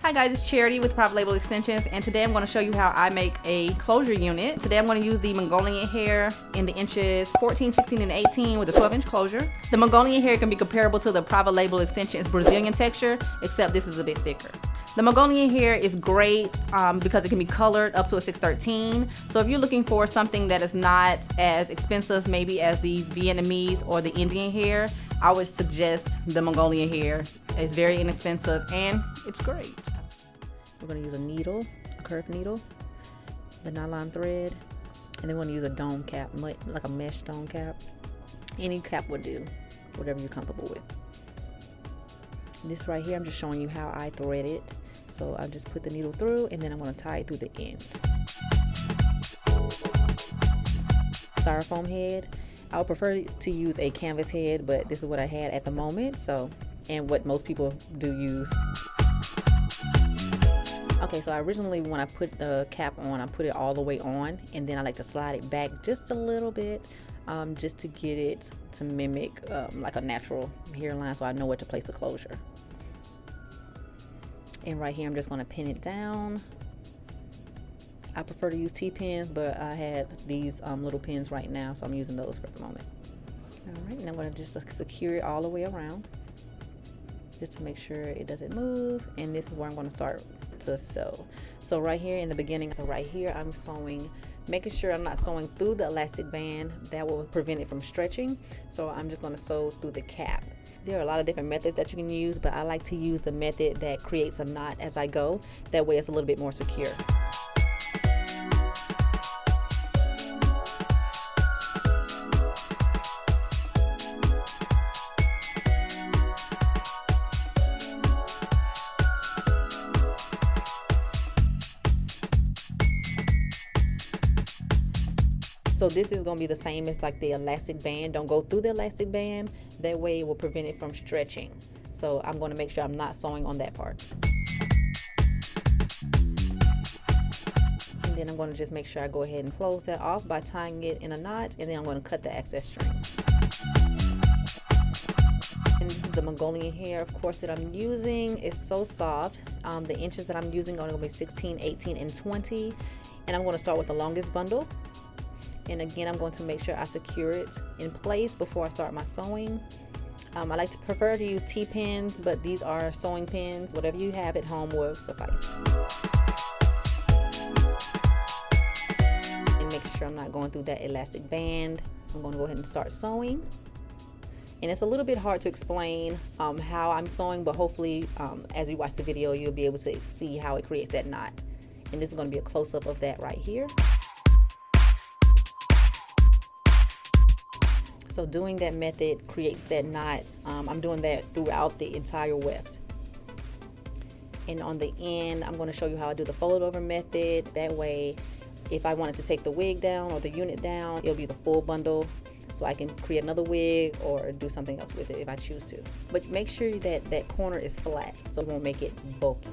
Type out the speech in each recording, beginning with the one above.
Hi guys, it's Charity with Private Label Extensions, and today I'm going to show you how I make a closure unit. Today I'm going to use the Mongolian hair in the inches 14, 16, and 18 with a 12-inch closure. The Mongolian hair can be comparable to the Private Label Extensions Brazilian texture, except this is a bit thicker. The Mongolian hair is great because it can be colored up to a 613. So if you're looking for something that is not as expensive maybe as the Vietnamese or the Indian hair, I would suggest the Mongolian hair. It's very inexpensive and it's great. We're going to use a needle, a curved needle, the nylon thread, and then we're going to use a dome cap, like a mesh dome cap. Any cap would do, whatever you're comfortable with. This right here, I'm just showing you how I thread it. So I just put the needle through and then I'm going to tie it through the ends. Styrofoam head. I would prefer to use a canvas head, but this is what I had at the moment. So, and what most people do use. Okay, so originally when I put the cap on, I put it all the way on, and then I like to slide it back just a little bit, just to get it to mimic like a natural hairline, so I know where to place the closure. And right here, I'm just going to pin it down. I prefer to use T-pins, but I had these little pins right now, so I'm using those for the moment. All right, and I'm going to just secure it all the way around, just to make sure it doesn't move. And this is where I'm going to start to sew. So right here in the beginning, so right here I'm sewing, making sure I'm not sewing through the elastic band. That will prevent it from stretching. So I'm just going to sew through the cap. There are a lot of different methods that you can use, but I like to use the method that creates a knot as I go. That way it's a little bit more secure. So this is going to be the same as like the elastic band. Don't go through the elastic band. That way it will prevent it from stretching. So I'm going to make sure I'm not sewing on that part. And then I'm going to just make sure I go ahead and close that off by tying it in a knot, and then I'm going to cut the excess string. And this is the Mongolian hair, of course, that I'm using. It's so soft. The inches that I'm using are going to be 16, 18, and 20. And I'm going to start with the longest bundle. And again, I'm going to make sure I secure it in place before I start my sewing. I like to prefer to use T-pins, but these are sewing pins. Whatever you have at home will suffice. And make sure I'm not going through that elastic band. I'm going to go ahead and start sewing. And it's a little bit hard to explain how I'm sewing, but hopefully as you watch the video, you'll be able to see how it creates that knot. And this is going to be a close-up of that right here. So doing that method creates that knot. I'm doing that throughout the entire weft. And on the end, I'm going to show you how I do the fold over method. That way, if I wanted to take the wig down or the unit down, it'll be the full bundle. So I can create another wig or do something else with it if I choose to. But make sure that that corner is flat so it won't make it bulky.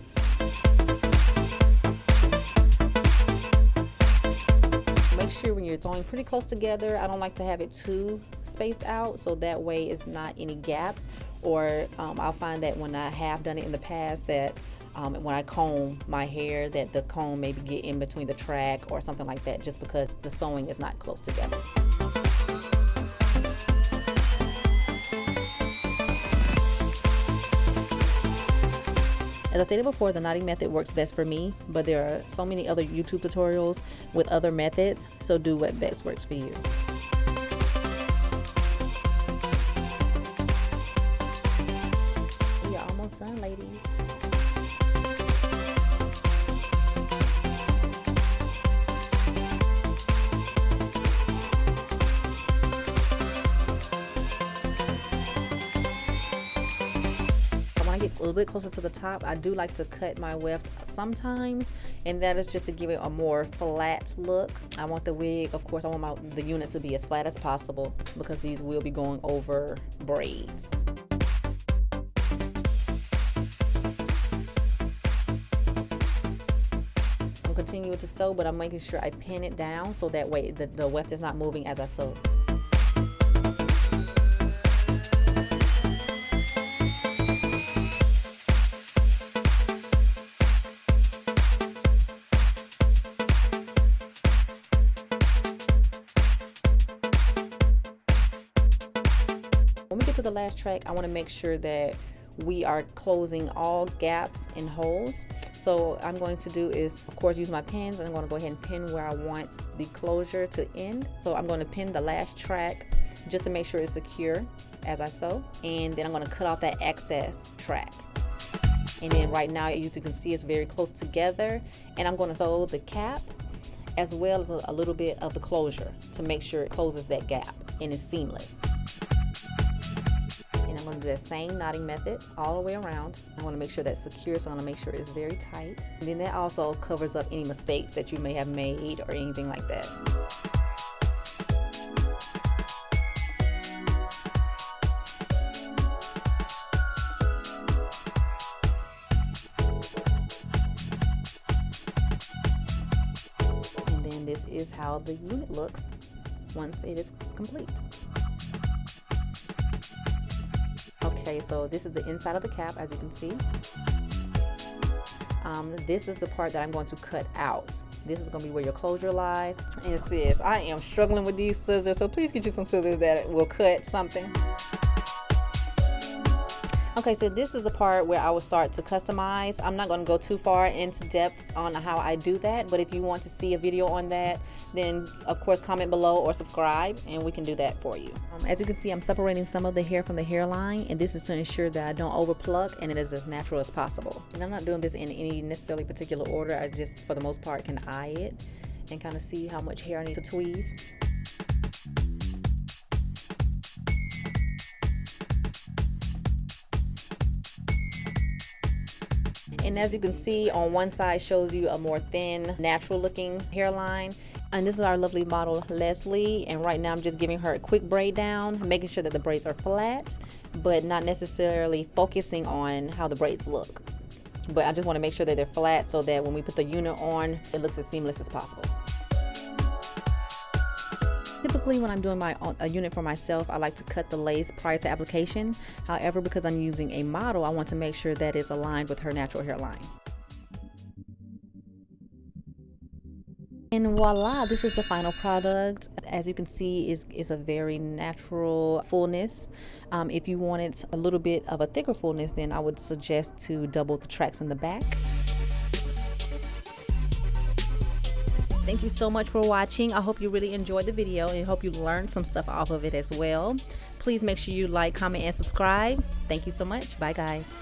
Make sure when you're sewing pretty close together, I don't like to have it too spaced out, so that way it's not any gaps. Or I'll find that when I have done it in the past that when I comb my hair, that the comb maybe get in between the track or something like that, just because the sewing is not close together. As I stated before, the knotting method works best for me, but there are so many other YouTube tutorials with other methods, so do what best works for you. We are almost done, ladies. When I get a little bit closer to the top, I do like to cut my wefts sometimes, and that is just to give it a more flat look. I want the wig, of course, I want the unit to be as flat as possible because these will be going over braids. I'm continuing to sew, but I'm making sure I pin it down so that way the weft is not moving as I sew. the last track, I want to make sure that we are closing all gaps and holes. So I'm going to do is, of course, use my pins, and I'm going to go ahead and pin where I want the closure to end. So I'm going to pin the last track just to make sure it's secure as I sew, and then I'm going to cut off that excess track. And then right now, as you can see, it's very close together, and I'm going to sew the cap as well as a little bit of the closure to make sure it closes that gap and is seamless. And I'm going to do that same knotting method all the way around. I want to make sure that's secure, so I'm going to make sure it's very tight. And then that also covers up any mistakes that you may have made or anything like that. And then this is how the unit looks once it is complete. Okay, so this is the inside of the cap, as you can see. This is the part that I'm going to cut out. This is going to be where your closure lies. And sis, I am struggling with these scissors, so please get you some scissors that will cut something. Okay, so this is the part where I will start to customize. I'm not going to go too far into depth on how I do that, but if you want to see a video on that, then of course comment below or subscribe and we can do that for you. As you can see, I'm separating some of the hair from the hairline, and this is to ensure that I don't over pluck and it is as natural as possible. And I'm not doing this in any necessarily particular order. I just, for the most part, can eye it and kind of see how much hair I need to tweeze. And as you can see, on one side shows you a more thin, natural looking hairline. And this is our lovely model, Leslie. And right now I'm just giving her a quick braid down, making sure that the braids are flat, but not necessarily focusing on how the braids look. But I just want to make sure that they're flat so that when we put the unit on, it looks as seamless as possible. Typically, when I'm doing a unit for myself, I like to cut the lace prior to application. However, because I'm using a model, I want to make sure that it's aligned with her natural hairline. And voila, this is the final product. As you can see, is a very natural fullness. If you wanted a little bit of a thicker fullness, then I would suggest to double the tracks in the back. Thank you so much for watching. I hope you really enjoyed the video and I hope you learned some stuff off of it as well. Please make sure you like, comment, and subscribe. Thank you so much. Bye, guys.